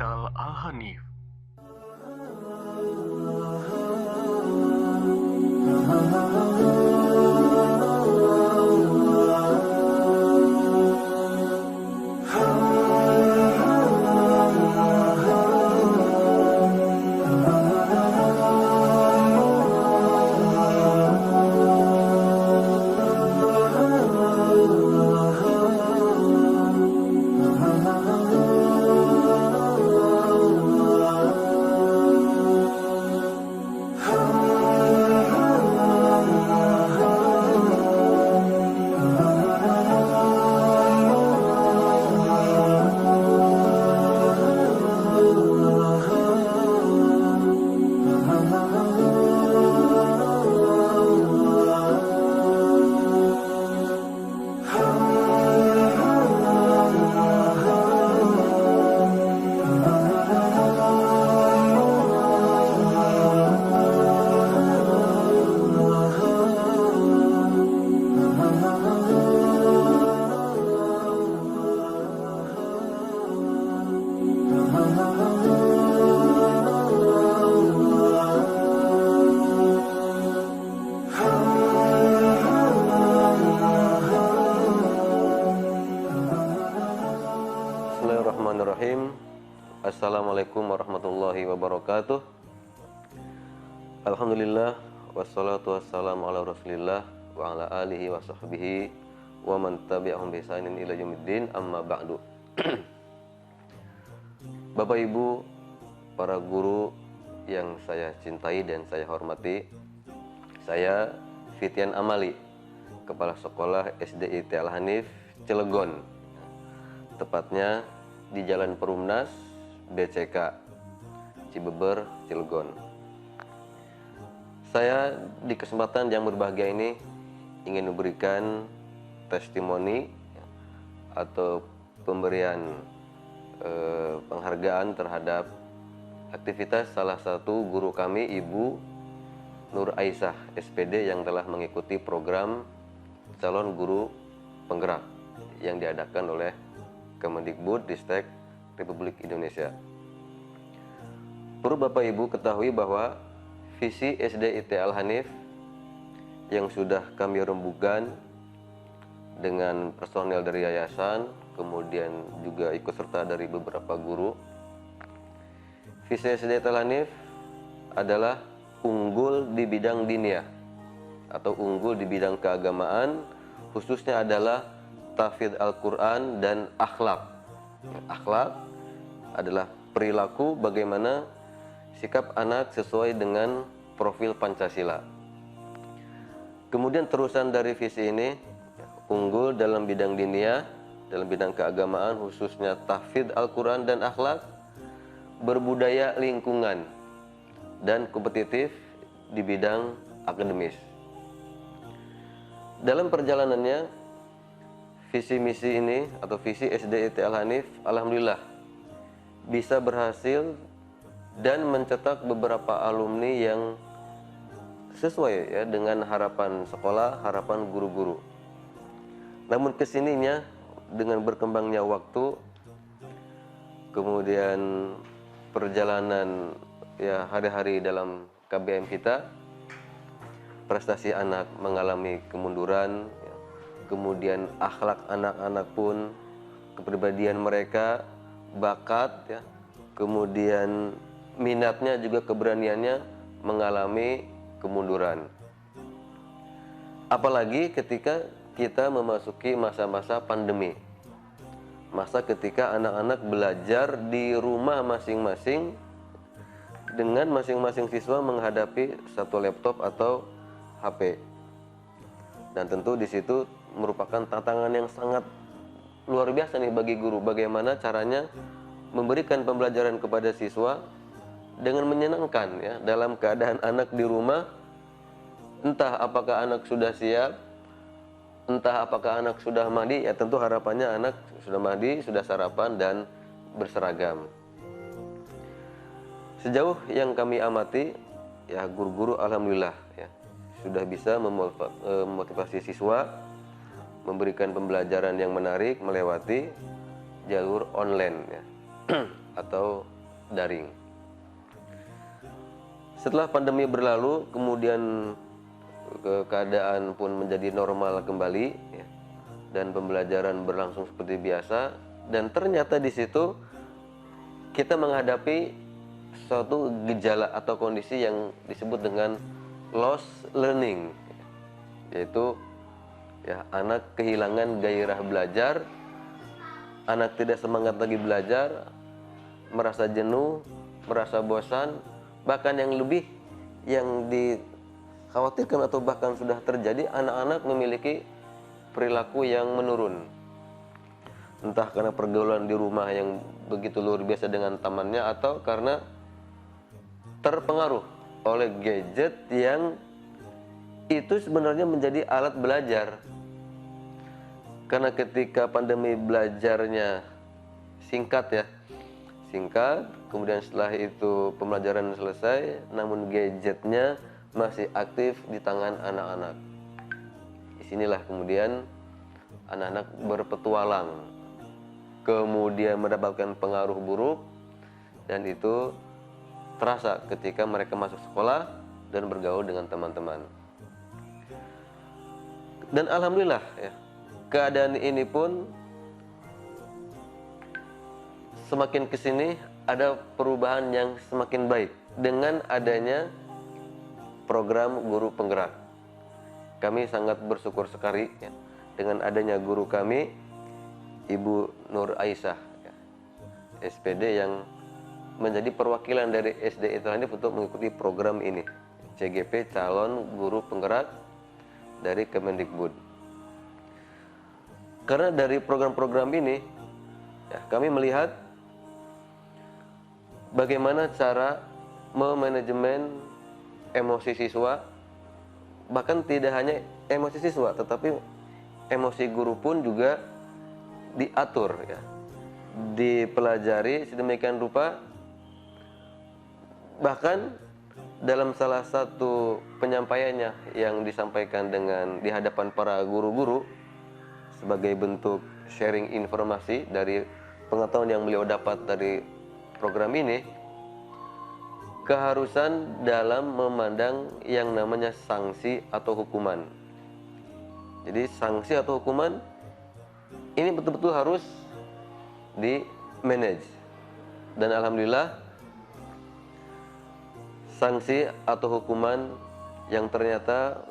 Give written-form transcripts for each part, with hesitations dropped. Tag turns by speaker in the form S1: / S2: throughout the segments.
S1: Digital Al-Hanif.
S2: Bismillahirrahmanirrahim. Assalamualaikum warahmatullahi wabarakatuh. Alhamdulillah, wassalatu wassalamu ala rasulillah wa ala alihi wa sahbihi wa man tabi'ahum bi ihsanin ila yaumiddin, amma ba'du. Bapak Ibu, para guru yang saya cintai dan saya hormati, saya Fitian Amali, Kepala Sekolah SDIT Al-Hanif Cilegon, tepatnya di Jalan Perumnas BCK Cibeber, Cilegon. Saya di kesempatan yang berbahagia ini ingin memberikan testimoni atau pemberian penghargaan terhadap aktivitas salah satu guru kami, Ibu Nur Aisyah SPD, yang telah mengikuti program calon guru penggerak yang diadakan oleh Kemendikbudristek Republik Indonesia. Perlu Bapak Ibu ketahui bahwa visi SDIT Al-Hanif yang sudah kami rembukan dengan personel dari yayasan, kemudian juga ikut serta dari beberapa guru. Visi SDIT Al-Hanif adalah unggul di bidang diniyah atau unggul di bidang keagamaan, khususnya adalah tahfidz Al-Quran dan akhlak. Akhlak adalah perilaku, bagaimana sikap anak sesuai dengan profil Pancasila. Kemudian terusan dari visi ini, unggul dalam bidang diniyah, dalam bidang keagamaan, khususnya tahfidz Al-Quran dan akhlak, berbudaya lingkungan, dan kompetitif di bidang akademis. Dalam perjalanannya, visi misi ini atau visi SDIT Al-Hanif alhamdulillah bisa berhasil dan mencetak beberapa alumni yang sesuai ya dengan harapan sekolah, harapan guru-guru. Namun kesininya dengan berkembangnya waktu, kemudian perjalanan ya hari-hari dalam KBM kita, prestasi anak mengalami kemunduran, kemudian akhlak anak-anak pun, kepribadian mereka, bakat ya, kemudian minatnya juga keberaniannya mengalami kemunduran. Apalagi ketika kita memasuki masa-masa pandemi, masa ketika anak-anak belajar di rumah masing-masing dengan masing-masing siswa menghadapi satu laptop atau HP. Dan tentu di situ merupakan tantangan yang sangat luar biasa nih bagi guru, bagaimana caranya memberikan pembelajaran kepada siswa dengan menyenangkan ya, dalam keadaan anak di rumah, entah apakah anak sudah siap, entah apakah anak sudah mandi, ya tentu harapannya anak sudah mandi, sudah sarapan dan berseragam. Sejauh yang kami amati ya, guru-guru alhamdulillah ya sudah bisa memotivasi siswa, memberikan pembelajaran yang menarik melewati jalur online ya. atau daring. Setelah pandemi berlalu, kemudian keadaan pun menjadi normal kembali, ya, dan pembelajaran berlangsung seperti biasa. Dan ternyata di situ kita menghadapi suatu gejala atau kondisi yang disebut dengan lost learning, yaitu ya, anak kehilangan gairah belajar, anak tidak semangat lagi belajar, merasa jenuh, merasa bosan, bahkan yang lebih yang dikhawatirkan atau bahkan sudah terjadi, anak-anak memiliki perilaku yang menurun. Entah karena pergaulan di rumah yang begitu luar biasa dengan temannya, atau karena terpengaruh oleh gadget yang itu sebenarnya menjadi alat belajar. Karena ketika pandemi belajarnya singkat, kemudian setelah itu pembelajaran selesai, namun gadgetnya masih aktif di tangan anak-anak. Disinilah kemudian anak-anak berpetualang, kemudian mendapatkan pengaruh buruk, dan itu terasa ketika mereka masuk sekolah dan bergaul dengan teman-teman. Dan alhamdulillah, ya, keadaan ini pun semakin kesini ada perubahan yang semakin baik dengan adanya program guru penggerak. Kami sangat bersyukur sekali, ya, dengan adanya guru kami, Ibu Nur Aisyah, ya, SPD, yang menjadi perwakilan dari SD Ithanif untuk mengikuti program ini, CGP, calon guru penggerak dari Kemendikbud. Karena dari program-program ini, ya, kami melihat bagaimana cara memanajemen emosi siswa, bahkan tidak hanya emosi siswa, tetapi emosi guru pun juga diatur, ya, dipelajari sedemikian rupa. Bahkan dalam salah satu penyampaiannya yang disampaikan di hadapan para guru-guru sebagai bentuk sharing informasi dari pengetahuan yang beliau dapat dari program ini, keharusan dalam memandang yang namanya sanksi atau hukuman. Jadi sanksi atau hukuman ini betul-betul harus di manage. Dan alhamdulillah, sanksi atau hukuman yang ternyata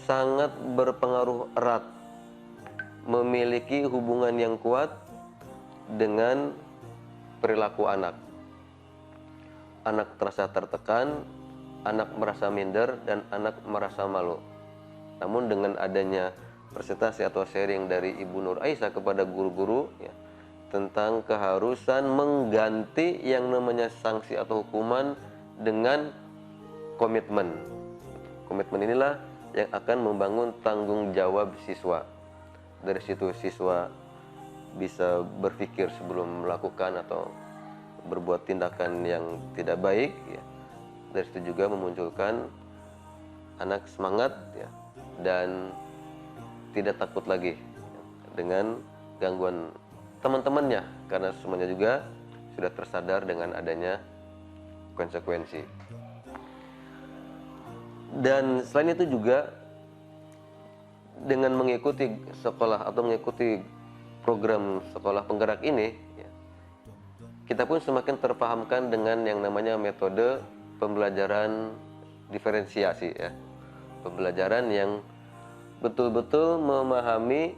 S2: sangat berpengaruh erat, memiliki hubungan yang kuat dengan perilaku anak. Anak terasa tertekan, anak merasa minder, dan anak merasa malu. Namun dengan adanya presentasi atau sharing dari Ibu Nur Aisyah kepada guru-guru, ya, tentang keharusan mengganti yang namanya sanksi atau hukuman dengan komitmen. Komitmen inilah yang akan membangun tanggung jawab siswa. Dari situ siswa bisa berpikir sebelum melakukan atau berbuat tindakan yang tidak baik, ya. Dari situ juga memunculkan anak semangat, ya, dan tidak takut lagi, ya, dengan gangguan teman-temannya, karena semuanya juga sudah tersadar dengan adanya konsekuensi. Dan selain itu juga dengan mengikuti sekolah atau mengikuti program sekolah penggerak ini, ya, kita pun semakin terpahamkan dengan yang namanya metode pembelajaran diferensiasi, ya. Pembelajaran yang betul-betul memahami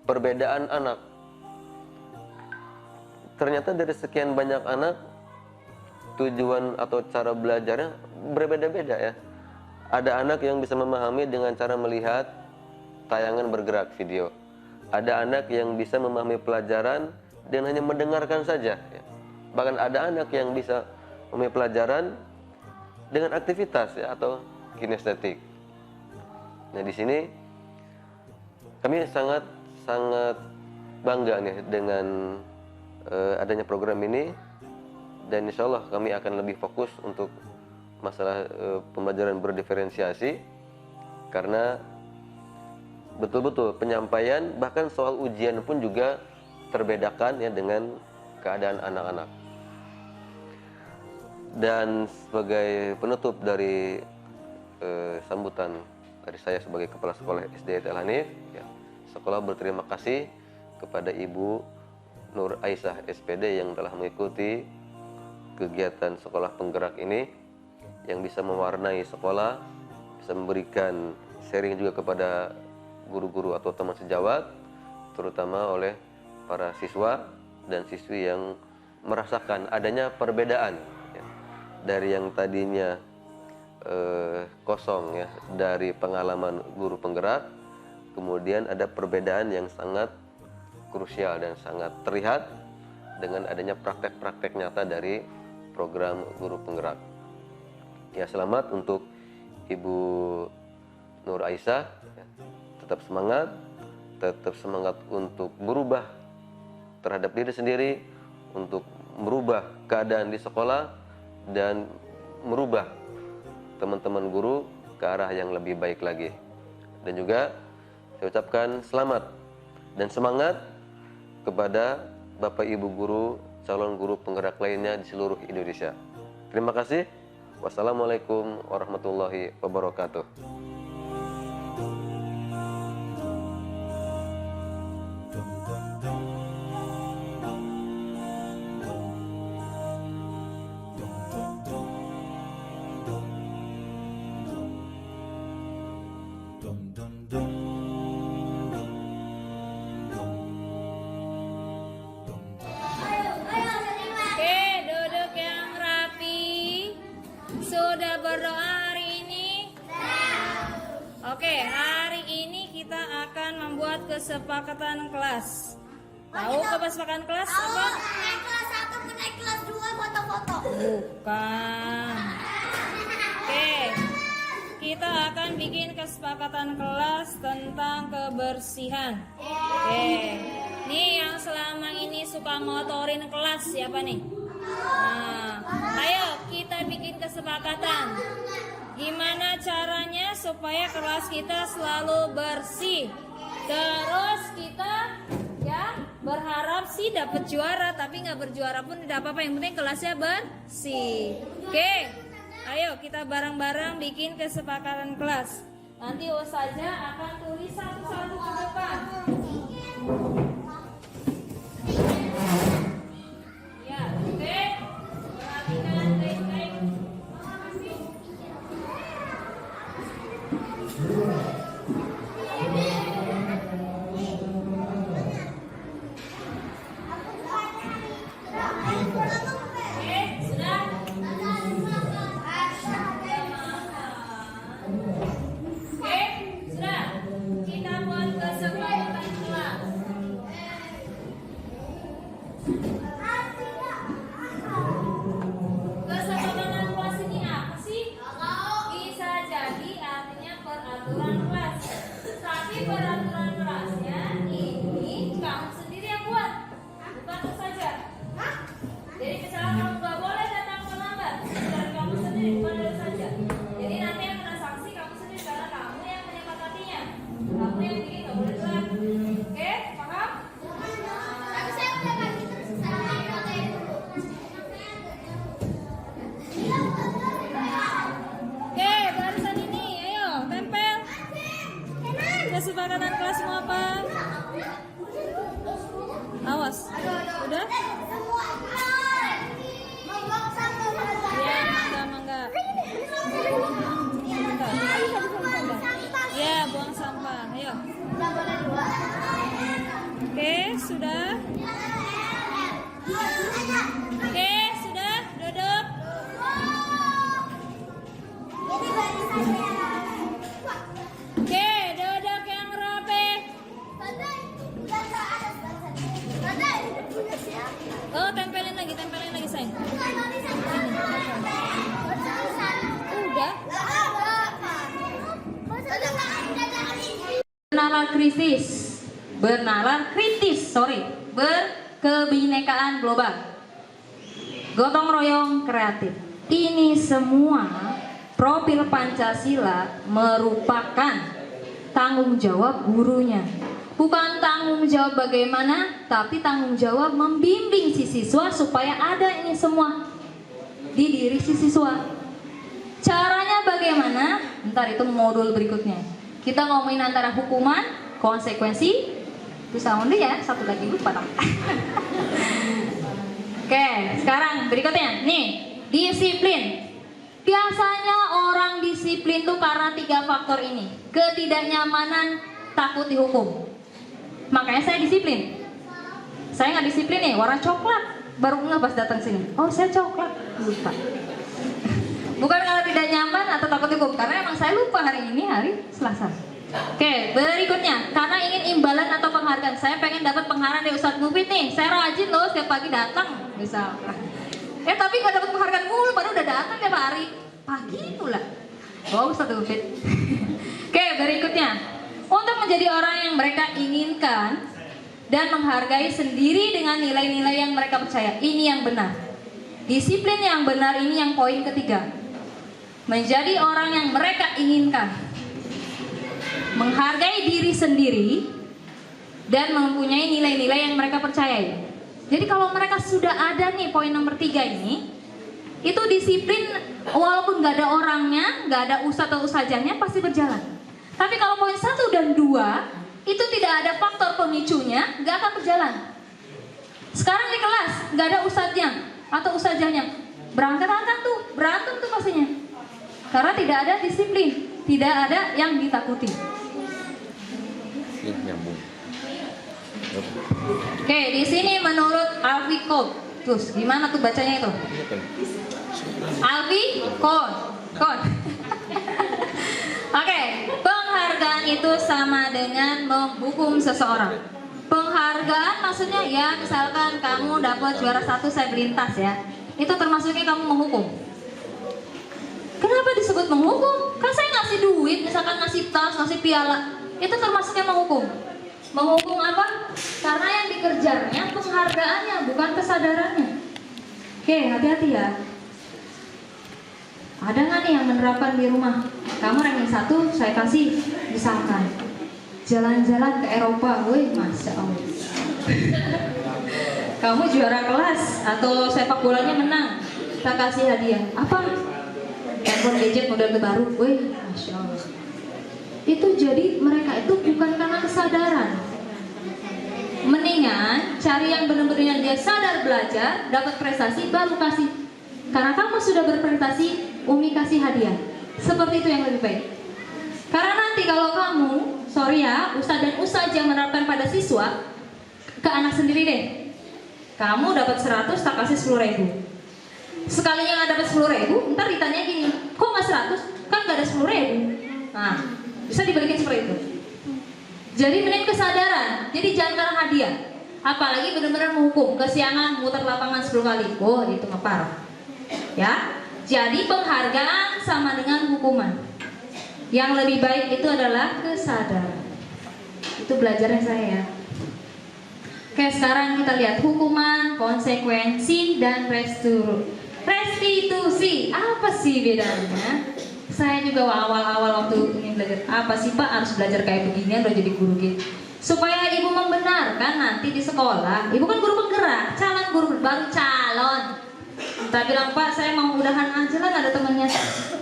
S2: perbedaan anak. Ternyata dari sekian banyak anak, tujuan atau cara belajarnya berbeda-beda, ya. Ada anak yang bisa memahami dengan cara melihat tayangan bergerak video. Ada anak yang bisa memahami pelajaran dan hanya mendengarkan saja, ya. Bahkan ada anak yang bisa memahami pelajaran dengan aktivitas, ya, atau kinestetik. Nah, di sini kami sangat bangga nih dengan adanya program ini, dan insya Allah kami akan lebih fokus untuk masalah pembelajaran berdiferensiasi, karena betul-betul penyampaian bahkan soal ujian pun juga terbedakan, ya, dengan keadaan anak-anak. Dan sebagai penutup dari sambutan dari saya sebagai Kepala Sekolah SD Al Hanif, ya, sekolah berterima kasih kepada Ibu Nur Aisyah SPD yang telah mengikuti kegiatan sekolah penggerak ini, yang bisa mewarnai sekolah, bisa memberikan sharing juga kepada guru-guru atau teman sejawat, terutama oleh para siswa dan siswi yang merasakan adanya perbedaan, ya, dari yang tadinya kosong, ya, dari pengalaman guru penggerak, kemudian ada perbedaan yang sangat krusial dan sangat terlihat dengan adanya praktek-praktek nyata dari program guru penggerak. Ya, selamat untuk Ibu Nur Aisyah, ya, tetap semangat untuk berubah terhadap diri sendiri, untuk merubah keadaan di sekolah dan merubah teman-teman guru ke arah yang lebih baik lagi. Dan juga saya ucapkan selamat dan semangat kepada Bapak Ibu guru, calon guru penggerak lainnya di seluruh Indonesia. Terima kasih. Wassalamualaikum warahmatullahi wabarakatuh.
S1: Berdoa hari ini? Oke, hari ini kita akan membuat kesepakatan kelas. Tahu kesepakatan kelas apa?
S3: Naik kelas 1 naik kelas 2 foto-foto.
S1: Bukan. Oke, kita akan bikin kesepakatan kelas tentang kebersihan. Oke, nih yang selama ini suka ngotorin kelas siapa nih? Nah, ayo kita bikin kesepakatan. Gimana caranya supaya kelas kita selalu bersih. Terus kita ya berharap sih dapat juara, tapi nggak berjuara pun tidak apa-apa. Yang penting kelasnya bersih. Oke, ayo kita bareng-bareng bikin kesepakatan kelas. Nanti Ustazah akan tulis satu-satu ke depan. Kesepakatan kelas mau apa? Awas. Udah? Ya, mangga. Ya, buang sampah. Ayo. Oke, sudah. Oke, sudah. Duduk. Oke, duduk yang rapi. Oh, tempelin lagi sayang. Udah. Berkebinekaan global, gotong royong kreatif. Ini semua profil Pancasila merupakan tanggung jawab gurunya. Bukan tanggung jawab bagaimana, tapi tanggung jawab membimbing si siswa supaya ada ini semua.
S4: di diri si siswa. Caranya bagaimana? Ntar itu modul berikutnya. Kita ngomongin antara hukuman, konsekuensi. Itu sound ya, satu lagi lupa dong. Oke, sekarang berikutnya. Nih, disiplin. Biasanya orang disiplin tuh karena 3 faktor ini. Ketidaknyamanan, takut dihukum. Makanya saya disiplin. Saya nggak disiplin nih, warna coklat. Baru nggak pas datang sini. Oh, saya coklat. Lupa. Bukan karena tidak nyaman atau takut dihukum, karena emang saya lupa hari ini hari Selasa. Oke, berikutnya, karena ingin imbalan atau penghargaan. Saya pengen dapat penghargaan dari Ustadz Mufid nih. Saya rajin loh, setiap pagi datang, misalkan. Tapi nggak dapat penghargaan mulu, padahal udah datang tiap hari. Pagi pula. Oh, Ustadz Mufid. Oke, berikutnya, untuk menjadi orang yang mereka inginkan dan menghargai sendiri dengan nilai-nilai yang mereka percaya. Ini yang benar. Disiplin yang benar ini yang poin ketiga. Menjadi orang yang mereka inginkan, menghargai diri sendiri, dan mempunyai nilai-nilai yang mereka percayai. Jadi kalau mereka sudah ada nih poin nomor 3 ini, itu disiplin walaupun gak ada orangnya, gak ada ustadz atau ustazahnya, pasti berjalan. Tapi kalau poin 1 dan 2 itu tidak ada faktor pemicunya, gak akan berjalan. Sekarang di kelas gak ada ustadznya atau ustazahnya, berantem tuh pastinya. Karena tidak ada disiplin, tidak ada yang ditakuti.
S2: Nyambung.
S4: Oke, di sini menurut Alfie Kohn, terus gimana tuh bacanya itu? Alfie Kohn. Oke, penghargaan itu sama dengan menghukum seseorang. Penghargaan maksudnya ya misalkan kamu dapat juara 1 saya beliin tas ya, itu termasuknya kamu menghukum. Kenapa disebut menghukum? Kan saya ngasih duit, misalkan ngasih tas, ngasih piala, itu termasuknya menghukum. Menghukum apa? Karena yang dikejarnya penghargaannya, bukan kesadarannya. Oke, hati-hati ya. Ada nggak nih yang menerapkan di rumah? Kamu ranking 1, saya kasih misalkan jalan-jalan ke Eropa, wih, masya Allah. Kamu juara kelas atau sepak bolanya menang, saya kasih hadiah. Apa? Handphone gadget model terbaru, wih, masya Allah. Itu jadi mereka itu bukan karena kesadaran. Mendingan cari yang benar-benar dia sadar belajar, dapat prestasi, baru kasih. Karena kamu sudah berprestasi, Umi kasih hadiah. Seperti itu yang lebih baik. Karena nanti kalau kamu, sorry ya, ustadz dan ustazah menerapkan pada siswa, ke anak sendiri deh. Kamu dapat 100, tak kasih 10.000. Sekalinya nggak dapat 10.000, ntar ditanya gini, kok nggak 100? Kan nggak ada 10.000. Nah, bisa dibalikin seperti itu. Jadi mending kesadaran. Jadi jangan karena hadiah. Apalagi benar-benar menghukum, kesiangan muter lapangan 10 kali. Oh, itu nggak parah. Ya, jadi penghargaan sama dengan hukuman. Yang lebih baik itu adalah kesadaran. Itu belajarnya saya ya. Oke, sekarang kita lihat hukuman, konsekuensi, dan restitusi. Apa sih bedanya? Saya juga awal-awal waktu ingin belajar, apa sih Pak harus belajar kayak beginian udah jadi guru gitu. Supaya ibu membenarkan nanti di sekolah, ibu kan guru penggerak, calon guru baru calon. Entah bilang Pak saya mau udahan aja lah, ada temannya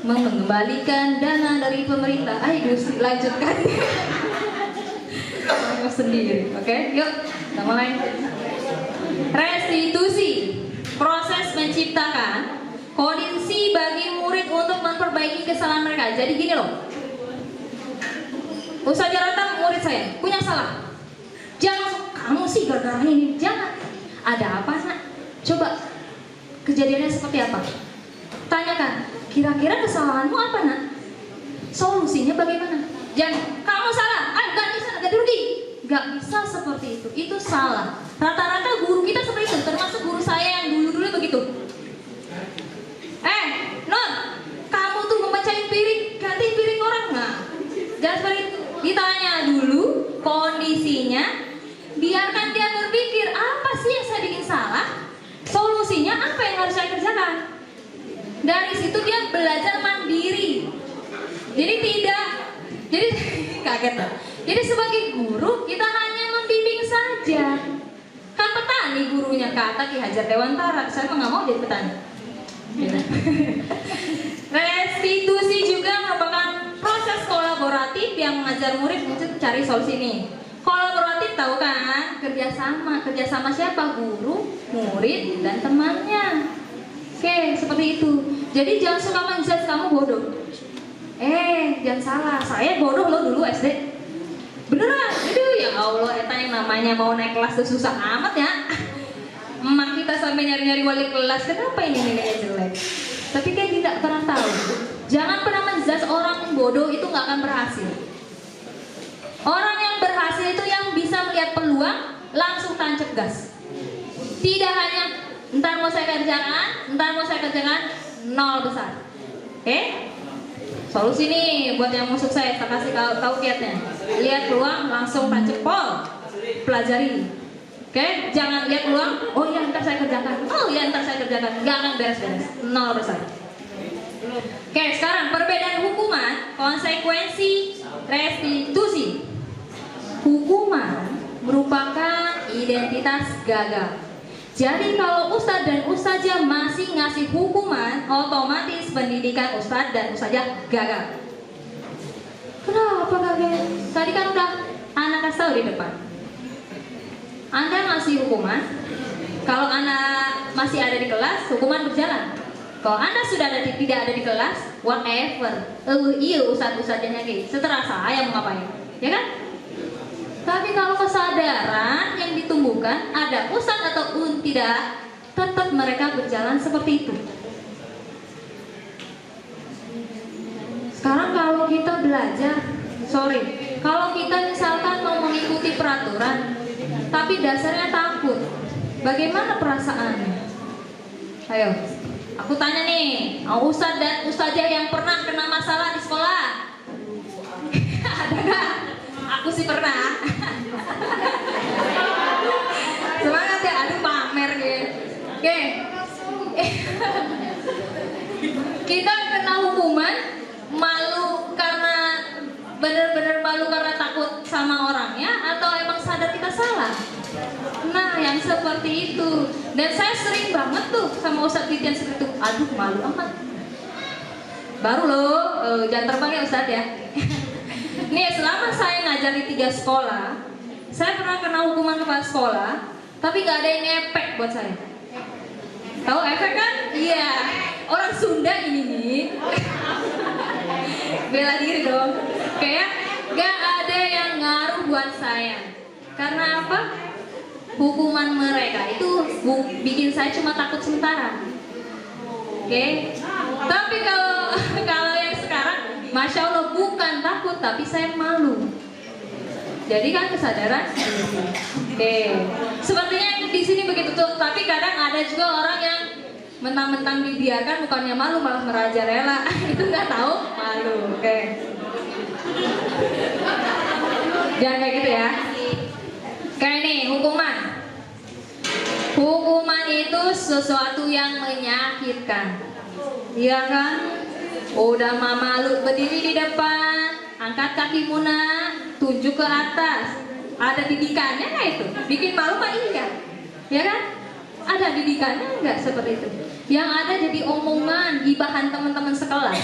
S4: mengembalikan dana dari pemerintah. Ayo lanjutkan. Kamu sendiri, oke? Yuk kita mulai. Restitusi, proses menciptakan kondisi bagi murid untuk memperbaiki kesalahan mereka. Jadi gini loh, Ustazah datang murid saya punya salah, jangan langsung kamu sih gara-gara ini, jangan. Ada apa nak? Coba kejadiannya seperti apa? Tanyakan, kira-kira kesalahanmu apa nak? Solusinya bagaimana? Jangan kamu salah, ayo ganti sana, ganti rugi. Gak bisa seperti itu salah. Rata-rata guru kita seperti itu, termasuk guru saya yang dulu-dulu begitu. Nur, kamu tuh memecahin piring, ganti piring orang nggak? Jangan seperti itu. Ditanya dulu kondisinya, biarkan dia berpikir apa sih yang saya bikin salah, solusinya apa yang harus saya kerjakan. Dari situ dia belajar mandiri. Jadi kaget lah. Jadi sebagai guru kita hanya membimbing saja. Kan petani gurunya kata Ki Hajar Dewantara, saya mah nggak mau jadi petani. Restitusi juga merupakan proses kolaboratif yang mengajar murid untuk cari solusi nih. Kolaboratif tahu kan? Kerjasama siapa? Guru, murid, dan temannya. Oke, seperti itu. Jadi jangan suka menjudge kamu bodoh. Jangan salah. Saya bodoh loh dulu SD. Beneran? Aduh ya Allah, eta yang namanya mau naik kelas tuh susah amat ya. Emak kita sampai nyari-nyari wali kelas, kenapa ini nilainya jelek? Tapi kan tidak pernah tahu. Jangan pernah menjudge orang yang bodoh, itu nggak akan berhasil. Orang yang berhasil itu yang bisa melihat peluang, langsung tancap gas. Tidak hanya ntar mau saya kerjakan, nol besar. Oke? Solusi nih buat yang mau sukses, tak kasih tahu kiatnya. Lihat peluang, langsung tancap pol, pelajari. Oke? Jangan lihat peluang, oh iya ntar saya kerjakan, nggak akan beres-beres, nol besar. Oke, sekarang perbedaan hukuman, konsekuensi, restitusi. Hukuman merupakan identitas gagal. Jadi kalau ustadz dan ustazah masih ngasih hukuman, otomatis pendidikan ustadz dan ustazah gagal. Kenapa gagal? Tadi kan udah anak kasih tahu di depan. Anda ngasih hukuman, kalau anak masih ada di kelas, hukuman berjalan. Kalau Anda sudah tidak ada di kelas, whatever. Iya ustadz-ustadznya gitu. Setelah saya mau ngapain, ya kan? Tapi kalau kesadaran yang ditumbuhkan, ada ustadz ataupun tidak, tetap mereka berjalan seperti itu. Sekarang kalau kita belajar, kalau kita misalkan mau mengikuti peraturan, tapi dasarnya takut, bagaimana perasaannya? Ayo, aku tanya nih, ustadz dan ustazah yang pernah kena masalah di sekolah, ada nggak? Aku sih pernah. Semangat ya, aduh pamer gitu. Oke. Kita kena hukuman, malu karena bener-bener malu karena takut sama orangnya, atau emang sadar kita salah? Nah, yang seperti itu. Dan saya sering banget tuh sama Ustadz Titian seperti itu. Aduh, malu amat. Baru loh, jangan terbang ya Ustadz ya. Nih, selama saya ngajar di 3 sekolah, saya pernah kena hukuman kepala sekolah, tapi nggak ada yang efek buat saya. Tahu efek kan? Iya, orang Sunda ini nih. Bela diri dong. Kayak nggak ada yang ngaruh buat saya. Karena apa? Hukuman mereka itu bikin saya cuma takut sementara. Oke? Tapi kalau yang sekarang, Masya Allah, bukan takut, tapi saya malu. Jadi kan kesadaran. Oke. Sepertinya di sini begitu tuh. Tapi kadang ada juga orang yang mentang-mentang dibiarkan, bukannya malu malah merajalela. Itu nggak tahu malu. Oke. Jangan kayak gitu ya. Kayak nih hukuman. Hukuman itu sesuatu yang menyakitkan. Iya kan? Udah malu berdiri di depan, angkat kaki Muna, tunjuk ke atas. Ada didikannya nggak itu? Bikin malu mah iya, ya kan? Ada didikannya nggak seperti itu? Yang ada jadi omongan, gibahan teman-teman sekelas.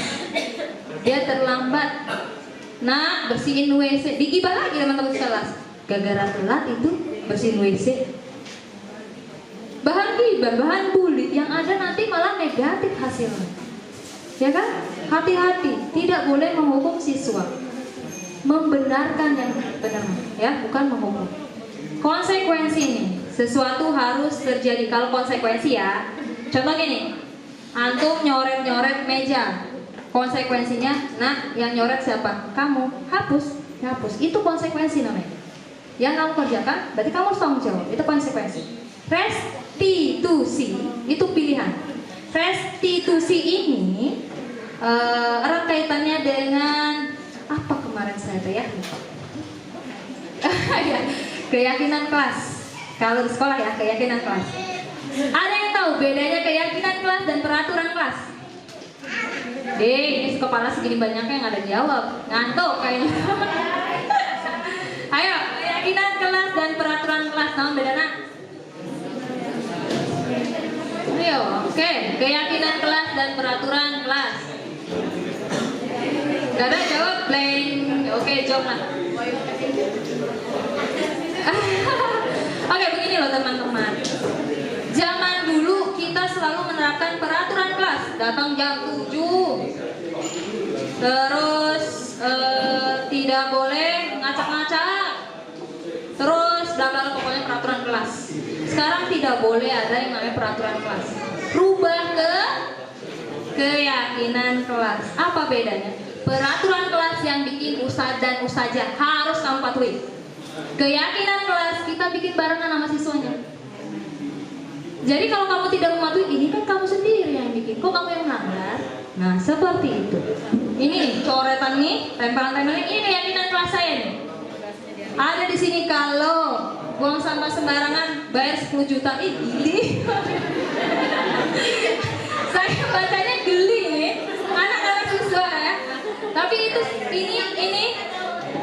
S4: Dia terlambat, nah bersihin WC, digibah lagi teman-teman sekelas. Gara-gara telat itu bersihin WC. Bahan gibah, bahan bully, yang ada nanti malah negatif hasilnya. Ya kan? Hati-hati, tidak boleh menghukum siswa. Membenarkan yang benar, ya, bukan menghukum. Konsekuensi ini, sesuatu harus terjadi. Kalau konsekuensi ya, contoh gini, antum nyoret-nyoret meja, konsekuensinya, nah yang nyoret siapa? Kamu, hapus. Itu konsekuensi namanya. Yang kamu kerjakan, berarti kamu harus tanggung jawab. Itu konsekuensi. Restitusi itu pilihan. Restitusi ini erat kaitannya dengan apa kemarin saya tuh ya? Ya, keyakinan kelas. Kalau di sekolah ya, keyakinan kelas. Ada yang tahu bedanya keyakinan kelas dan peraturan kelas? Ini kepala segini banyaknya yang ada jawab. Ngantuk kayaknya. Ayo, keyakinan kelas dan peraturan kelas, naon bedana? Ayo, Oke, keyakinan kelas dan peraturan kelas. Gak ada jawab, blank. Oke, jawab lah. Oke, begini loh teman-teman. Zaman dulu kita selalu menerapkan peraturan kelas. Datang jam 7. Terus tidak boleh ngacak-ngacak. Terus bla bla bla, pokoknya peraturan kelas. Sekarang tidak boleh ada yang namanya peraturan kelas. Rubah ke keyakinan kelas. Apa bedanya? Peraturan kelas yang bikin ustadz dan ustazah harus kamu patuhi. Keyakinan kelas kita bikin barengan sama siswanya. Jadi kalau kamu tidak mematuhi, ini kan kamu sendiri yang bikin. Kok kamu yang melanggar? Nah, seperti itu. Ini coretan nih, tempelan-tempelan ini keyakinan kelas saya nih. Ada di sini kalau buang sampah sembarangan bayar 10 juta. Ih, geli. Saya bacanya geli nih. Anak-anak siswa ya. Tapi itu ini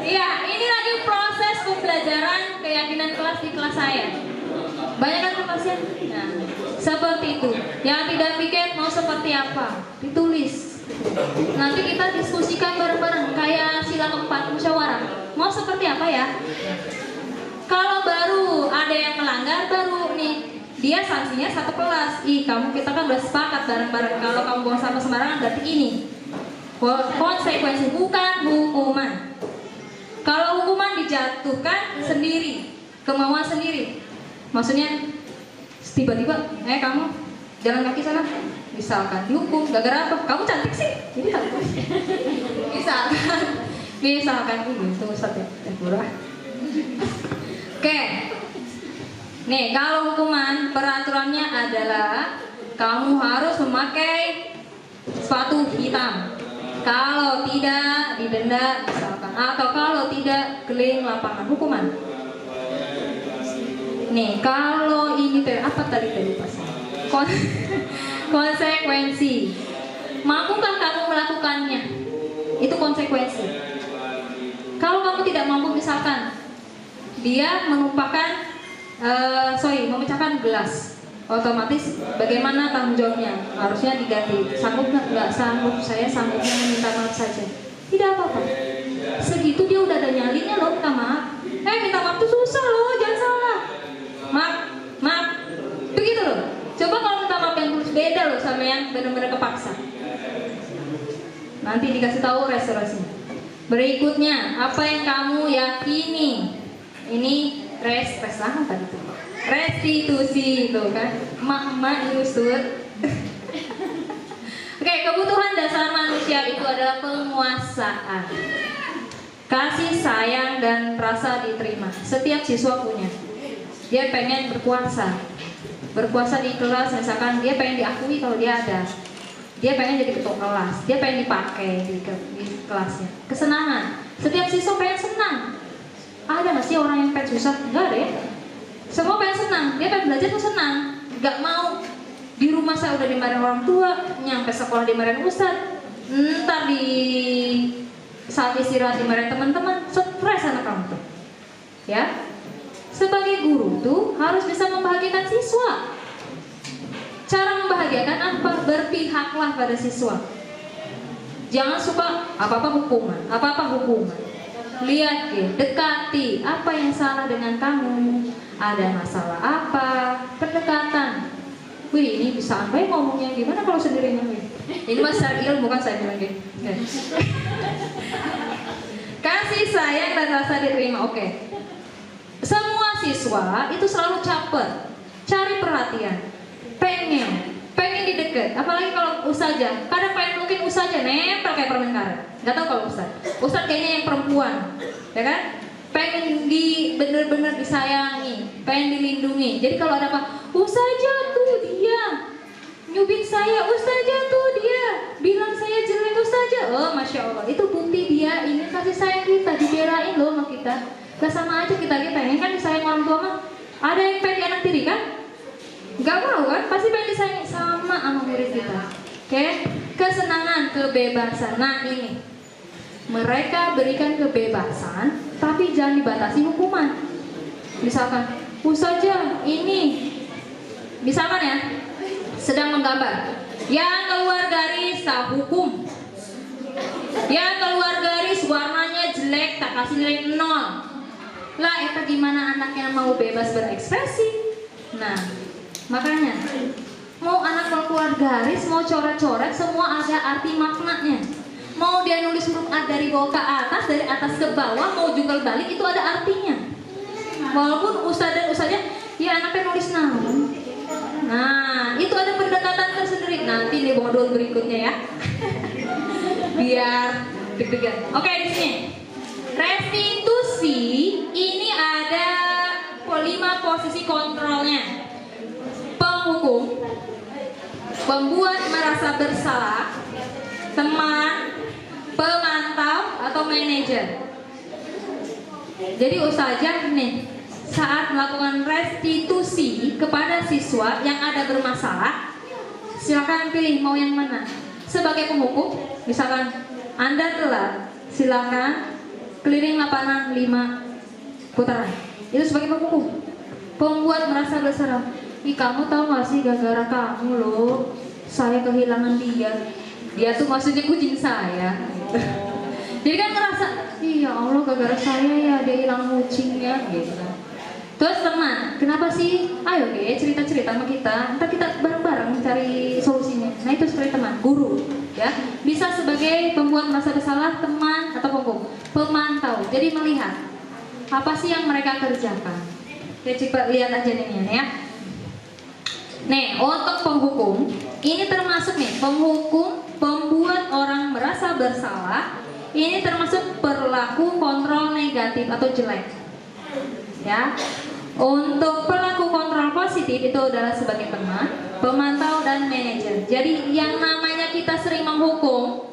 S4: ya, ini lagi proses pembelajaran keyakinan kelas di kelas saya. Banyak kan kelasnya? Nah, seperti itu. Yang tidak pikir mau seperti apa? Ditulis. Nanti kita diskusikan bareng-bareng kayak sila keempat musyawarah. Mau seperti apa ya? Kalau baru ada yang melanggar, baru nih dia sanksinya satu kelas. Kita kan udah sepakat bareng-bareng. Kalau kamu buang sampah sembarangan berarti ini konsekuensi, bukan hukuman. Kalau hukuman dijatuhkan sendiri, kemauan sendiri. Maksudnya tiba-tiba, kamu jalan kaki sana, misalkan dihukum, gara-gara apa? Kamu cantik sih, jadi takut. Misalkan itu Ustaz ya, murah. Oke, nih kalau hukuman peraturannya adalah kamu harus memakai sepatu hitam. Kalau tidak didenda misalkan, atau kalau tidak keliling lapangan. Hukuman. Nih kalau ini apa tadi lupa saya. Konsekuensi. Mampukah kamu melakukannya? Itu konsekuensi. Kalau kamu tidak mampu, misalkan dia menumpahkan memecahkan gelas, otomatis bagaimana tanggung jawabnya? Harusnya diganti. Sanggup nggak sanggup, saya sanggupnya meminta maaf saja. Tidak apa-apa. Segitu dia udah ada nyalinya loh, minta maaf. Minta maaf tuh susah loh, jangan salah. Maaf, begitu loh. Coba kalau minta maaf yang tulus, beda loh sama yang benar-benar kepaksa. Nanti dikasih tahu restorasinya. Berikutnya, apa yang kamu yakini? Ini restitusi itu kan, mak nyusut. Oke, kebutuhan dasar manusia itu adalah penguasaan, kasih sayang dan rasa diterima. Setiap siswa punya. Dia pengen berkuasa di kelas, misalkan dia pengen diakui kalau dia ada. Dia pengen jadi ketua kelas, dia pengen dipakai di kelasnya. Kesenangan, setiap siswa pengen senang. Ada nggak sih orang yang pengen susah? Nggak ada ya. Semua pengen senang, dia pengen belajar tuh senang. Nggak mau di rumah saya udah dimarahin orang tua, nyampe sekolah dimarahin ustadz, ntar di saat istirahat dimarahin teman-teman, stres anak kamu tuh. Ya, sebagai guru tuh harus bisa membahagiakan siswa. Cara membahagiakan apa? Berpihaklah pada siswa. Jangan suka apa-apa hukuman. Lihat, dekati apa yang salah dengan kamu. Ada masalah apa? Pendekatan. Wih, ini bisa sampai ngomongnya gimana kalau sendirinya? Ini mas ilmu bukan saya bilang gitu. Kasih sayang dan rasa diterima. Oke. Semua siswa itu selalu caper, cari perhatian. pengen didekat, apalagi kalau ustazah, kadang pengen mungkin ustazah nempel kayak permen karet. Gak tau kalau ustaz kayaknya yang perempuan, ya kan? Pengen bener-bener disayangi, pengen dilindungi. Jadi kalau ada apa, ustazah tuh dia nyubit saya, ustazah tuh dia bilang saya jelek, ustazah. Oh masya Allah, itu bukti dia ini kasih sayang kita, dibelain loh sama kita. Gak sama aja kita pengen kan disayang orang tua mah. Ada yang pengen anak tiri kan? Gak mau kan? Pasti pengen disayangi sama murid kita. Oke? Kesenangan, kebebasan. Nah ini, mereka berikan kebebasan, tapi jangan dibatasi hukuman. Misalkan, ustazah ini, misalkan ya, sedang menggambar. Yang keluar garis tak hukum. Yang keluar garis warnanya jelek tak kasih nilai 0. Lah, eta gimana anak yang mau bebas berekspresi? Nah, makanya mau anak mau keluar garis, mau coret-coret, semua ada arti maknanya. Mau dia nulis huruf A dari bawah ke atas, dari atas ke bawah, mau jungkel balik, itu ada artinya. Walaupun ustadz dan ustadznya, ya anaknya nulis naon. Nah, itu ada pendekatan tersendiri. Nanti di modul berikutnya ya. Biar deg-degan. Oke, di sini. Restitusi ini ada 5 posisi kontrolnya. Penghukum, pembuat merasa bersalah, teman, pemantau atau manajer. Jadi ustazah nih saat melakukan restitusi kepada siswa yang ada bermasalah, silakan pilih mau yang mana. Sebagai penghukum, misalkan Anda telat, silakan keliling lapangan 5 putaran. Itu sebagai penghukum. Pembuat merasa bersalah, ih kamu tahu gak sih gara-gara kamu loh saya kehilangan dia. Dia tuh maksudnya kucing saya. Jadi kan ngerasa, iya Allah gara-gara saya ya dia hilang kucingnya gitu. Terus teman, kenapa sih? Ayo deh cerita-cerita sama kita, ntar kita bareng-bareng cari solusinya. Nah itu seperti teman, guru ya. Bisa sebagai pembuat merasa bersalah, teman atau penghukum. Pemantau, jadi melihat apa sih yang mereka kerjakan. Oke, coba lihat aja nih ya. Nih, untuk penghukum, ini termasuk nih, penghukum pembuat orang merasa bersalah. Ini termasuk perilaku kontrol negatif atau jelek. Ya. Untuk pelaku kontrol positif itu adalah sebagai teman, pemantau dan manajer. Jadi yang namanya kita sering menghukum,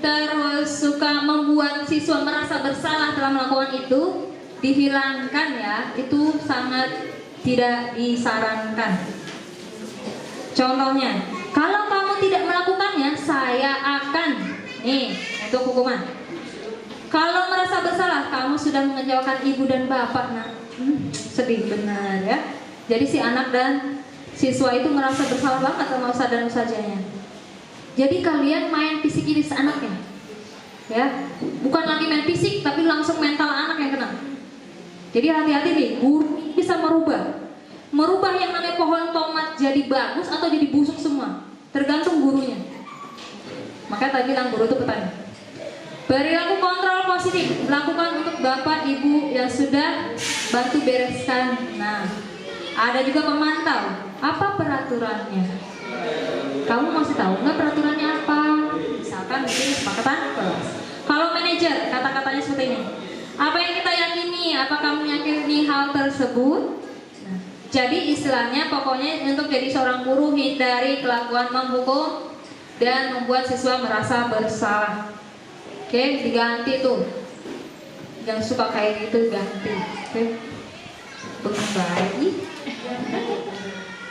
S4: terus suka membuat siswa merasa bersalah dalam melakukan itu, dihilangkan ya. Itu sangat tidak disarankan. Contohnya, kalau kamu tidak melakukannya, saya akan itu hukuman. Kalau merasa bersalah, kamu sudah mengecewakan ibu dan bapak, nak. Sedih benar ya. Jadi si anak dan siswa itu merasa bersalah banget sama ustadz dan ustazahnya. Jadi kalian main fisik ini seanaknya, ya. Bukan lagi main fisik, tapi langsung mental anak yang kena. Jadi hati-hati nih, guru bisa merubah yang namanya pohon tomat jadi bagus atau jadi busuk semua, tergantung gurunya. Makanya tadi bilang guru itu petani. Perilaku kontrol positif lakukan untuk bapak ibu yang sudah bantu bereskan. Nah, ada juga pemantau. Apa peraturannya? Kamu masih tahu nggak peraturannya apa? Misalkan mungkin kesepakatan kelas. Kalau manajer, kata-katanya seperti ini. Apa yang kita yakini? Apa kamu yakini hal tersebut? Nah, jadi istilahnya pokoknya untuk jadi seorang guru hindari kelakuan menghukum dan membuat siswa merasa bersalah. Oke, diganti tuh. Yang suka kayak gitu ganti. Oke. Baik.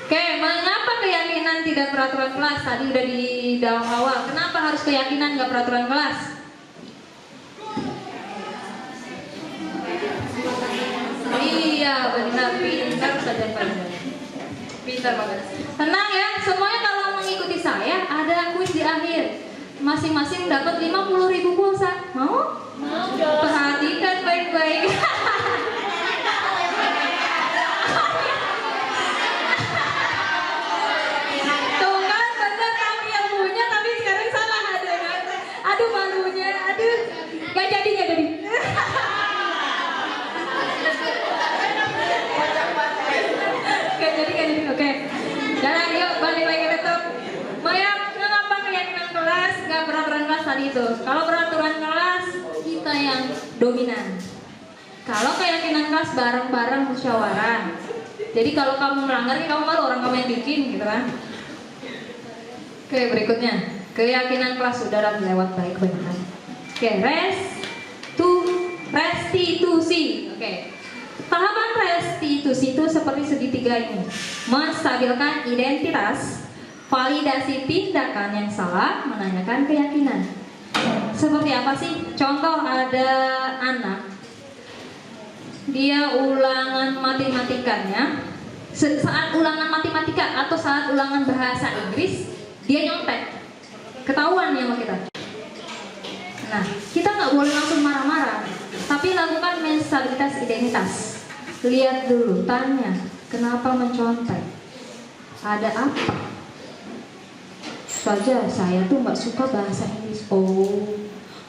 S4: Oke, mengapa keyakinan tidak peraturan kelas? Tadi udah di dalam awal. Kenapa harus keyakinan nggak peraturan kelas? Iya, benar. Pintar saja Pak. Pintar banget. Tenang ya, semuanya kalau mengikuti saya ada kuis di akhir. Masing-masing dapat 50.000 pulsa. Mau? Mau dong. Perhatikan baik-baik. Tuh kan bener kamu yang punya tapi sekarang salah ada kan? Aduh malunya, aduh. Gak jadi. Oke. Jalan yuk balik lagi laptop. Mengapa keyakinan kelas nggak peraturan kelas tadi itu? Kalau peraturan kelas kita yang dominan. Kalau keyakinan kelas bareng-bareng musyawarah. Jadi kalau kamu melanggar, kamu malu orang kamu yang bikin gitu kan? Oke, berikutnya keyakinan kelas sudah lewat baik benar. Oke, restitusi. Oke. Tahapan restitusi itu seperti segitiga ini. Menstabilkan identitas, validasi tindakan yang salah, menanyakan keyakinan. Seperti apa sih? Contoh ada anak, dia ulangan matematikanya Saat ulangan matematika atau saat ulangan bahasa Inggris, dia nyontek. Ketahuan ya sama kita. Nah, kita nggak boleh langsung marah-marah, tapi lakukan menstabilitas identitas. Lihat dulu, tanya, kenapa mencontek? Ada apa? Ustazah, saya tuh nggak suka bahasa Inggris. Oh,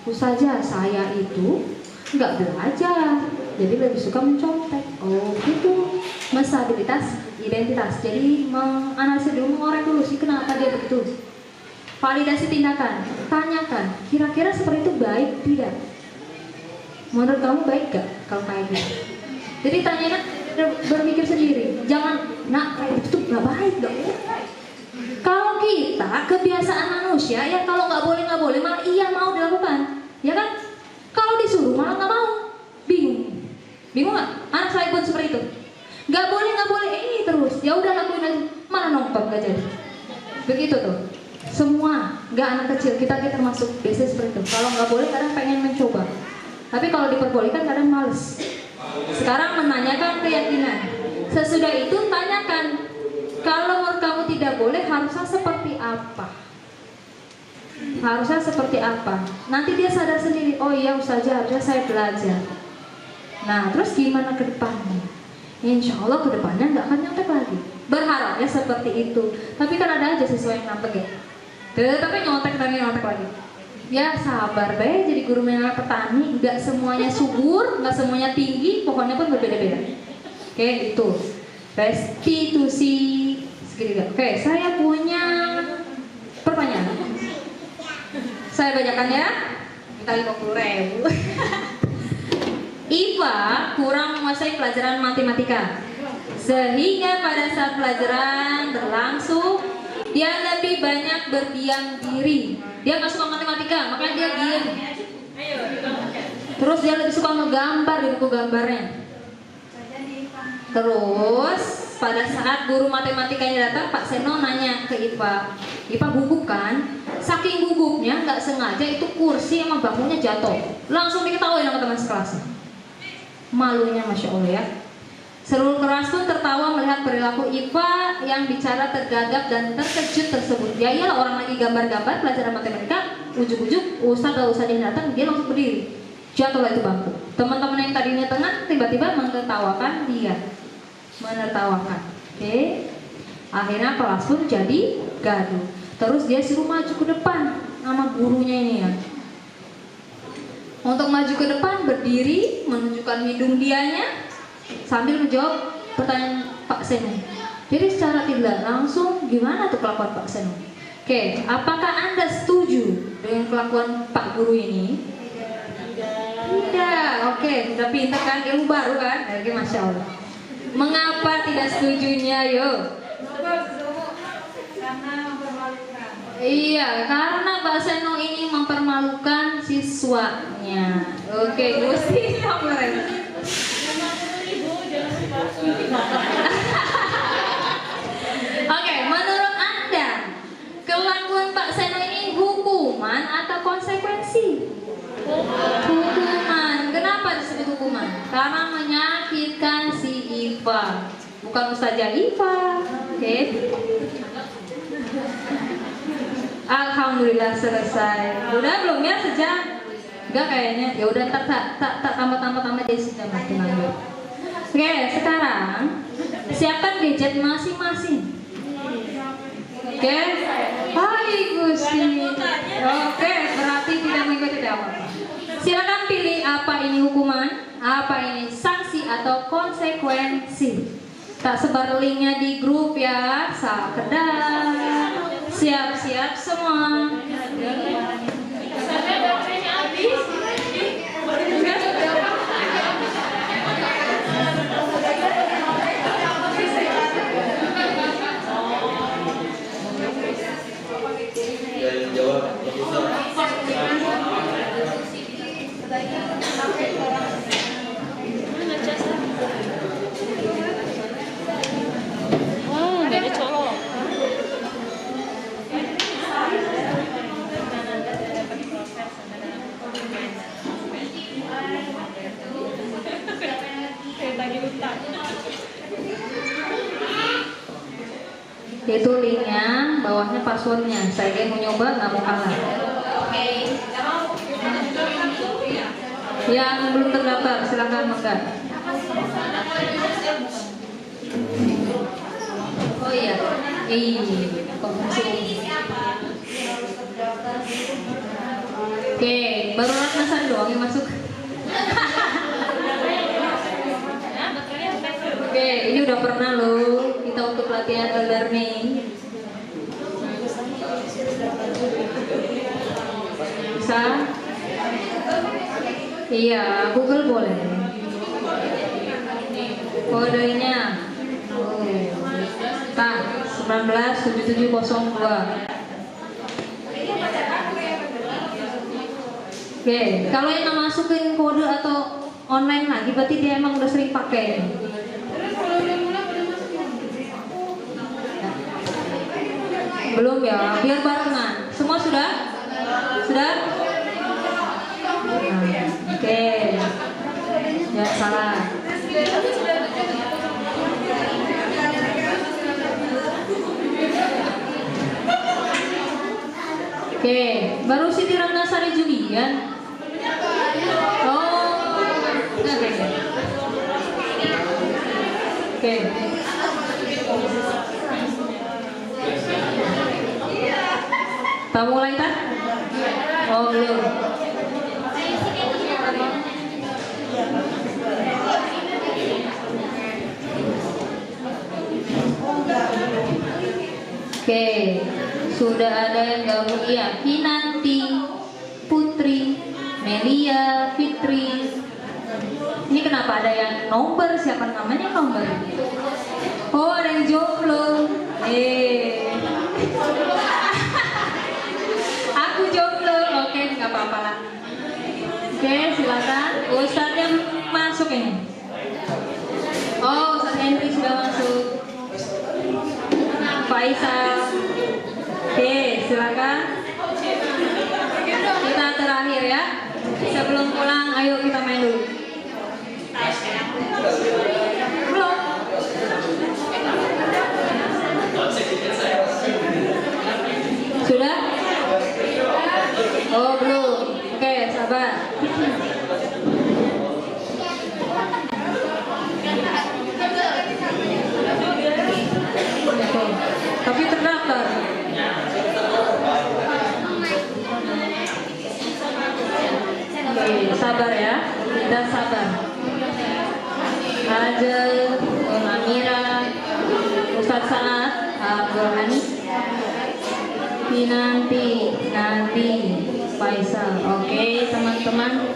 S4: Ustazah, saya itu nggak belajar, jadi lebih suka mencontek. Oh, gitu. Menstabilitas identitas. Jadi menganalisis dulu, mengorek dulu sih kenapa dia begitu. Validasi tindakan, tanyakan, kira-kira seperti itu baik tidak? Menurut kamu baik gak kalau kayak gitu? Jadi tanyakan, berpikir sendiri, jangan, nak kayak itu gak baik dong. Kalau kita kebiasaan manusia ya kalau nggak boleh malah iya mau dilakukan, ya kan? Kalau disuruh malah nggak mau, bingung nggak? Anak saya pun seperti itu, nggak boleh ini terus, ya udah lakuin aja, mana nonton gak jadi, begitu tuh. Semua, nggak anak kecil, kita termasuk biasanya seperti itu. Kalau nggak boleh kadang pengen mencoba, tapi kalau diperbolehkan kadang males. Sekarang menanyakan keyakinan. Sesudah itu tanyakan, kalau menurut kamu tidak boleh harusnya seperti apa? Harusnya seperti apa? Nanti dia sadar sendiri, oh iya Ustazah harusnya saya belajar. Nah terus gimana ke depannya? Insya Allah ke depannya nggak akan nyontek lagi. Berharapnya seperti itu. Tapi kan ada aja siswa yang nampek ya, tapi nyontek lagi. Ya sabar be, jadi guru menengah petani nggak semuanya subur, nggak semuanya tinggi, pokoknya pun berbeda-beda. Oke, itu restitusi segitiga. Oke, saya punya pertanyaan. Saya bacakan ya. Minta 50.000. Iva kurang menguasai pelajaran matematika, sehingga pada saat pelajaran berlangsung dia lebih banyak berdiam diri. Dia nggak suka matematika, makanya dia diam. Terus dia lebih suka menggambar di buku gambarnya. Terus pada saat guru matematikanya datang, Pak Seno nanya ke Ipa, Ipa gugup kan? Saking gugupnya nggak sengaja itu kursi sama bangkunya jatuh, langsung diketahui sama teman sekelasnya. Malunya Masya Allah ya. Seluruh kelas pun tertawa melihat perilaku Ipa yang bicara tergagap dan terkejut tersebut. Ya iyalah, orang lagi gambar-gambar pelajaran matematika, ujuk-ujuk Ustadz atau Ustadz yang datang, dia langsung berdiri. Jatuhlah itu bangku. Teman-teman yang tadinya tengah tiba-tiba menertawakan dia. Menertawakan. Oke. Akhirnya kelas pun jadi gaduh. Terus dia suruh maju ke depan sama gurunya ini ya. Untuk maju ke depan berdiri, menunjukkan hidung dianya sambil menjawab pertanyaan Pak Seno. Jadi secara tidak langsung gimana tuh kelakuan Pak Seno? Oke, apakah Anda setuju dengan kelakuan Pak Guru ini? Tidak. Oke, sudah pintar kan, ilmu baru kan? Oke, Masya Allah. Mengapa tidak setujunya, yo? Iya, karena Pak Seno ini mempermalukan siswanya. Oke, Gusti, Oke, menurut Anda kelakuan Pak Seno ini hukuman atau konsekuensi? Hukuman. Kenapa disebut hukuman? Karena menyakitkan si Iva, bukan Ustazah Iva. Oke. Alhamdulillah selesai. Udah belum ya sejam? Enggak kayaknya. Ya udah ntar tak tambah jadi sejam lagi nanti. Oke, sekarang siapkan gadget masing-masing. Oke. Hai Gusti. Oke, berarti tidak mengikuti apa-apa. Silakan pilih apa ini hukuman, apa ini sanksi atau konsekuensi. Tak sebar linknya di grup ya, sekedar siap-siap semua. Itu linknya, bawahnya passwordnya. Saya mau nyoba, nggak mau kalah. Yang belum terdaftar, silakan mengkat. Oh iya, konfirmasi. Oke, baru Ratnasan doang yang masuk. Oke, ini udah pernah loh kita untuk latihan e-learning. Bisa? Iya, Google boleh. Kodenya 197702. Oke, kalau yang nggak masukin kode atau online lagi, berarti dia emang udah sering pakai. Belum ya, biar barengan. Semua sudah? Sudah? Oke, ya salah. Oke, baru Siti Ratnasari Julian. Oh, oke. Oke. Tak mulai kan? Oh belum. Oke, sudah ada yang gabung ya. Kinanti, Putri, Melia, Fitri. Ini kenapa ada yang nomor? Siapa namanya nomor? Oh, ada yang jomblo. Aku jomblo. Oke, nggak apa-apa lah. Oke, silakan. Ustadznya masuk ini. Oh, Ustadz Henry sudah masuk. Faisal. Oke, silakan. Kita terakhir ya. Sebelum pulang, ayo kita main dulu. Belum. Sudah? Oh, belum. Oke, sabar. Tapi terdaftar. Oke, sabar ya. Kita sabar. Ajel, Amira, Ustadz Saad, Abdul Hani, Nanti Faisal. Oke, teman-teman.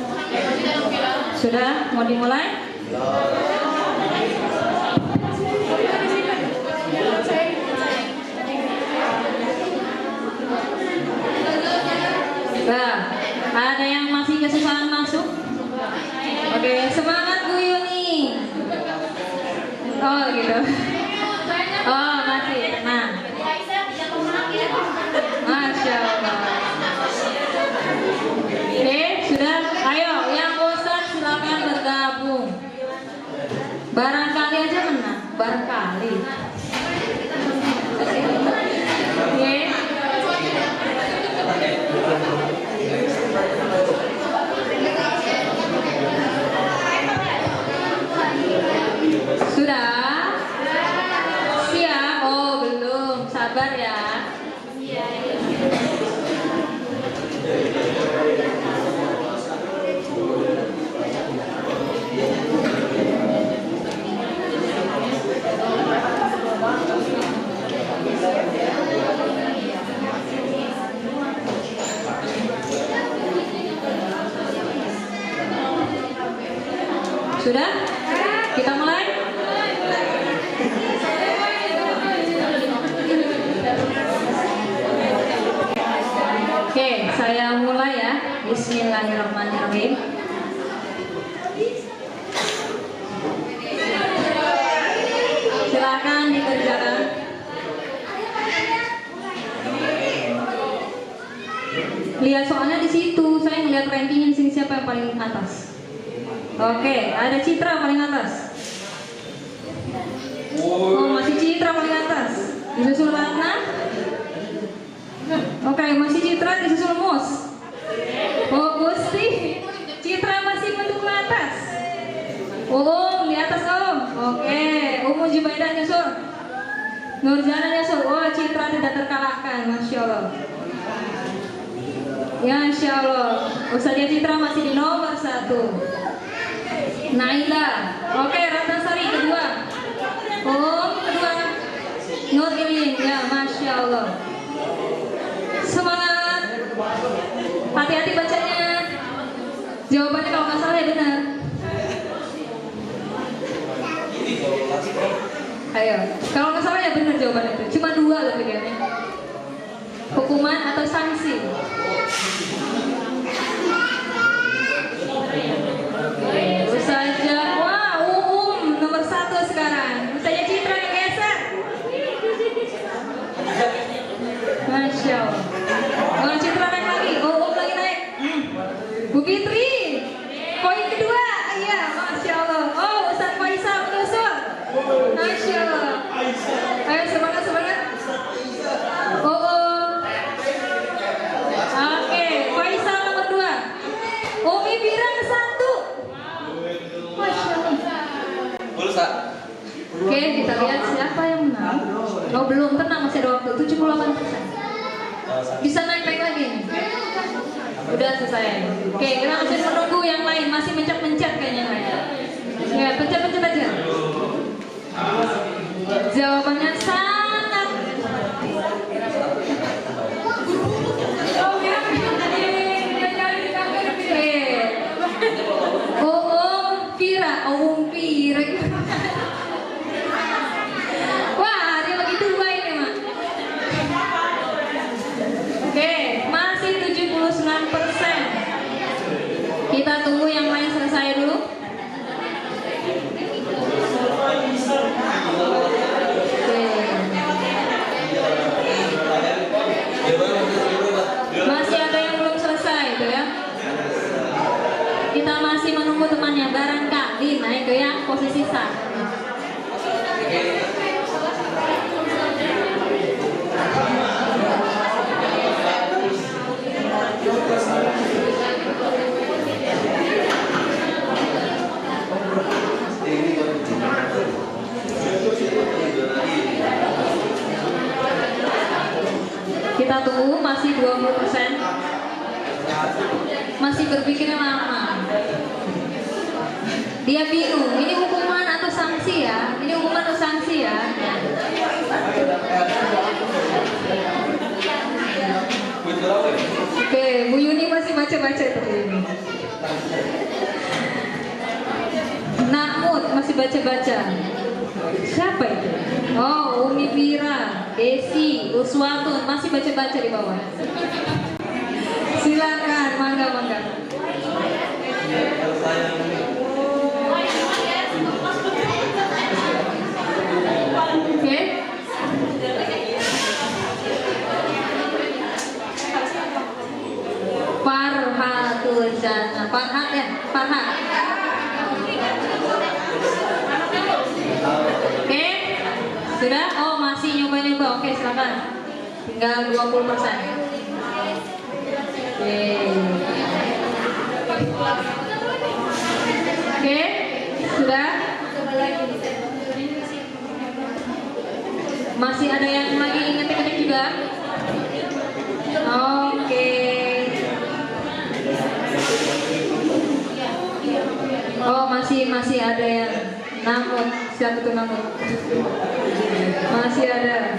S4: Sudah mau dimulai? Nah, ada yang masih kesusahan masuk? Oke, semangat Bu Yuni. Oh gitu. Oh masih. Nah, Masya Allah. Oke, sudah. Ayo, yang bosan silakan bergabung. Barangkali aja menang. Barangkali. Oke. Sudah? Siap? Oh belum. Sabar ya. Sudah? Kita mulai? Oke, saya mulai ya. Bismillahirrahmanirrahim. Silakan dikerjakan. Lihat soalnya di situ, saya ngeliat rankingnya di sini siapa yang paling atas. Oke, ada Citra paling atas. Oh, masih Citra paling atas. Disusul Ratna. Oke, masih Citra, disusul Mus. Oh, Gusti. Citra masih mendung ke atas. Di atas Om. Oke, Umu Jubaidah nyusul. Nurjana nyusul. Oh, Citra tidak terkalahkan, Masya Allah. Ya, Insya Allah. Ustazah Citra masih di nomor 1. Naila. Oke, Ratnasari kedua. Kedua. Nur Ilin. Ya, Masya Allah. Semangat. Hati-hati bacanya. Jawabannya kalau nggak salah ya benar. Ayo, kalau nggak salah ya benar jawabannya itu. Cuma 2 loh pilihannya. Hukuman atau sanksi. Ustazah, wah, nomor 1 sekarang. Ustazah Citra yang geser. Masya Allah. Oh, Citra naik lagi. Lagi naik. Bu Fitri, poin kedua. Iya, Masya Allah. Oh, Ustaz Faisal menyusul. Masya Allah. Ayo semangat. Oke, Faisal nomor 2. Umi Bira ke 1. Masya Allah. Oke, kita lihat siapa yang menang. Oh, belum, tenang, masih ada waktu. 78%. Bisa naik lagi. Udah selesai. Oke, kita masih menunggu yang lain. Masih mencet-mencet kayaknya. Ya, pencet-pencet aja. Jawabannya sangat. Vira. Wah, dia lagi tua ini, Mak. Oke, masih 79%. Kita tunggu yang lain selesai dulu. Masih ada yang belum selesai itu ya. Kita masih menunggu temannya, barangkali naik ke yang posisi 1. Kita tunggu, masih 20%. Masih berpikir lama. Dia bingung, ini hukuman atau sanksi ya? Ini hukuman atau sanksi ya? Oke, Bu Yuni masih baca-baca tadi ini. Nakmut masih baca-baca. Siapa itu? Oh, Umi Vira, Desi, Uswatun masih baca-baca di bawah. Silakan, mangga. Oke. Farhatul Jannah. Farhat ya? Farhat. Oke. Sudah? Oh, masih nyoba-nyoba. Oke, silakan. Tinggal 20%. Oke, sudah. Masih ada yang lagi ngetik-ngetik juga? Oke. Oh, masih ada yang namut. Siapa tuh namut? Masih ada.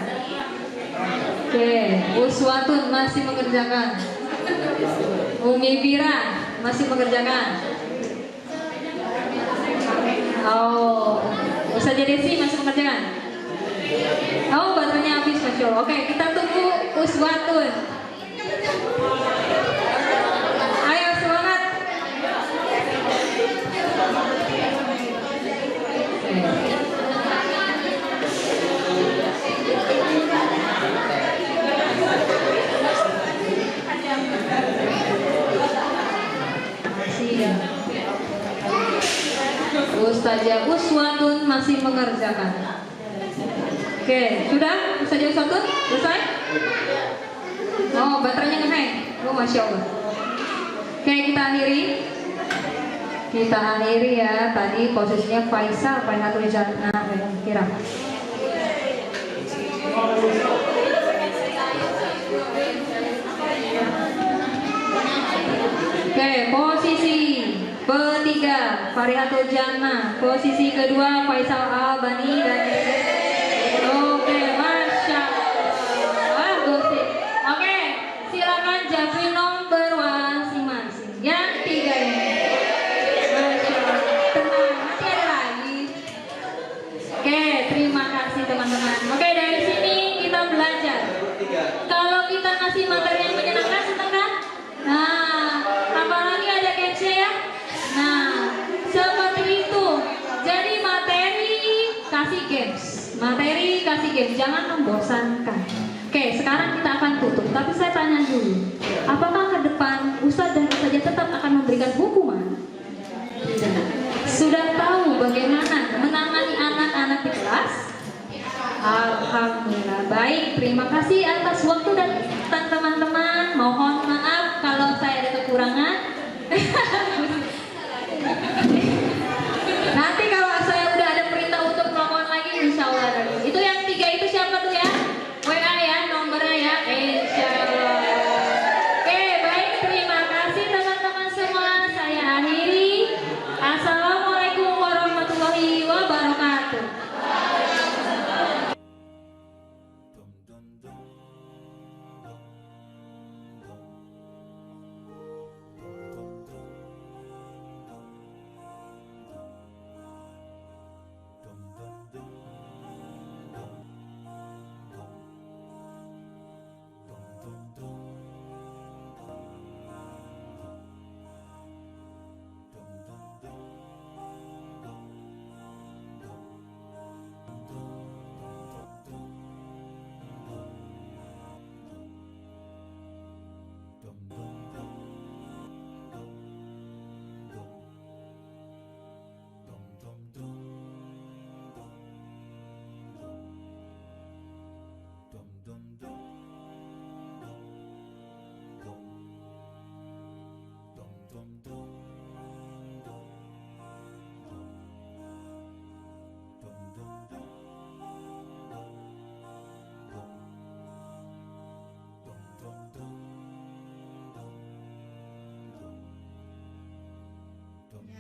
S4: Oke, Uswatun masih mengerjakan. Umi Vira masih mengerjakan. Oh, Ustazah Desi masih mengerjakan. Oh, baterainya habis, Masya Allah. Oke, kita tunggu Uswatun. Ayo semangat. Ustazah Uswatun masih mengerjakan. Oke, sudah? Bisa jawab satu? Selesai? Oh, baterainya nge-hang. Oh, Masya Allah. Oke, kita akhiri. Kita akhiri ya. Tadi posisinya Faisal, Faisal Rizana, kira. Oke, posisi ketiga Farihatul Jannah, posisi kedua Faisal Albani dan oke, Masya Allah, gosip. Oke, silakan jawab nomor masing-masing. Yang tiga ini, Masya Allah, tenang, masih ada lagi. Oke, terima kasih teman-teman. Oke, dari sini kita belajar. Kalau kita ngasih materi yang menyenangkan, senang kan? Nah, apalagi ada games-nya ya. Nah, seperti itu. Jadi materi kasih games. Materi kasih games, jangan membosankan. Oke, sekarang kita akan tutup. Tapi saya tanya dulu, apakah ke depan Ustadz dan Ustazah tetap akan memberikan hukuman? Tidak. Sudah tahu bagaimana menangani anak-anak di kelas? Alhamdulillah. Baik, terima kasih atas waktu dan teman-teman. Mohon maaf kalau saya ada kekurangan. Nanti kalau saya udah ada perintah untuk melakukan lagi, insya Allah ada. Itu yang tiga itu siapa tuh ya? WA ya, nomornya ya, insya Allah. Oke, baik, terima kasih teman-teman semua. Saya akhiri. Assalamualaikum warahmatullahi wabarakatuh.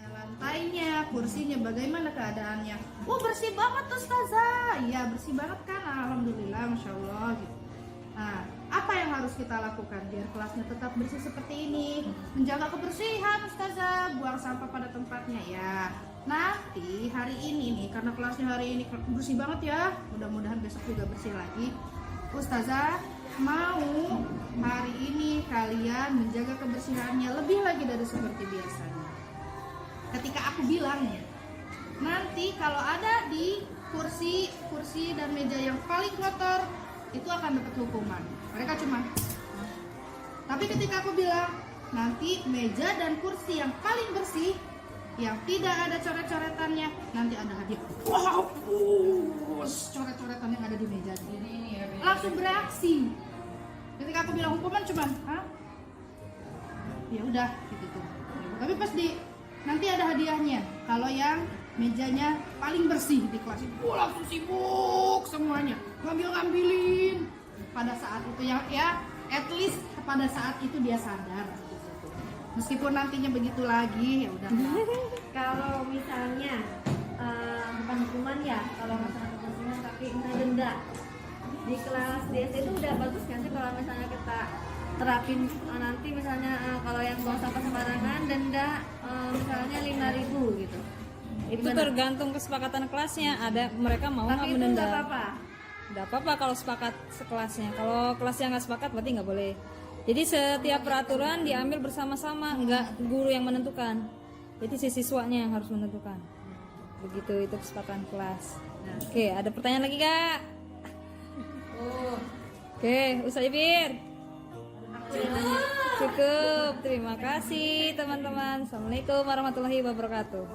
S5: Lantainya, kursinya, bagaimana keadaannya? Oh, bersih banget Ustazah. Iya, bersih banget kan? Alhamdulillah, Masya Allah gitu. Nah, apa yang harus kita lakukan biar kelasnya tetap bersih seperti ini? Menjaga kebersihan Ustazah, buang sampah pada tempatnya ya. Nanti hari ini nih, karena kelasnya hari ini bersih banget ya, mudah-mudahan besok juga bersih lagi. Ustazah mau hari ini kalian menjaga kebersihannya lebih lagi dari seperti biasanya. Ketika aku bilang ya, nanti kalau ada di kursi dan meja yang paling kotor, itu akan dapat hukuman. Mereka cuma, tapi ketika aku bilang nanti meja dan kursi yang paling bersih, yang tidak ada coret-coretannya, nanti ada hadiah. Wow, coret-coretan yang ada di meja ini langsung beraksi. Ketika aku bilang hukuman cuma, ya udah gitu tuh. Tapi pas nanti ada hadiahnya. Kalau yang mejanya paling bersih di kelas, langsung sibuk semuanya, ngambilin. Pada saat itu ya, at least pada saat itu dia sadar. Meskipun nantinya begitu lagi, ya udah.
S3: Kalau misalnya bukan hukuman ya, kalau misalnya hukuman tapi misalnya denda di kelas DS itu udah bagus kan sih kalau misalnya kita terapin nanti misalnya kalau yang buang sampah sembarangan denda misalnya 5.000 gitu.
S1: Itu tergantung kesepakatan kelasnya. Ada mereka mau nggak
S3: Tapi itu
S1: menunda.
S3: nggak apa-apa.
S1: Nggak apa-apa kalau sepakat sekelasnya. Kalau kelasnya nggak sepakat berarti nggak boleh. Jadi setiap peraturan diambil bersama-sama, nggak guru yang menentukan. Jadi si siswanya yang harus menentukan. Begitu itu kesepakatan kelas. Oke, ada pertanyaan lagi kak? Oke, Ustaz Ibir. Cukup. Terima kasih teman-teman. Assalamualaikum warahmatullahi wabarakatuh.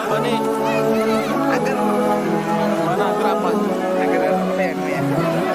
S6: apa nih?
S7: Agar
S6: Mana agar apa?
S7: agar apa ya?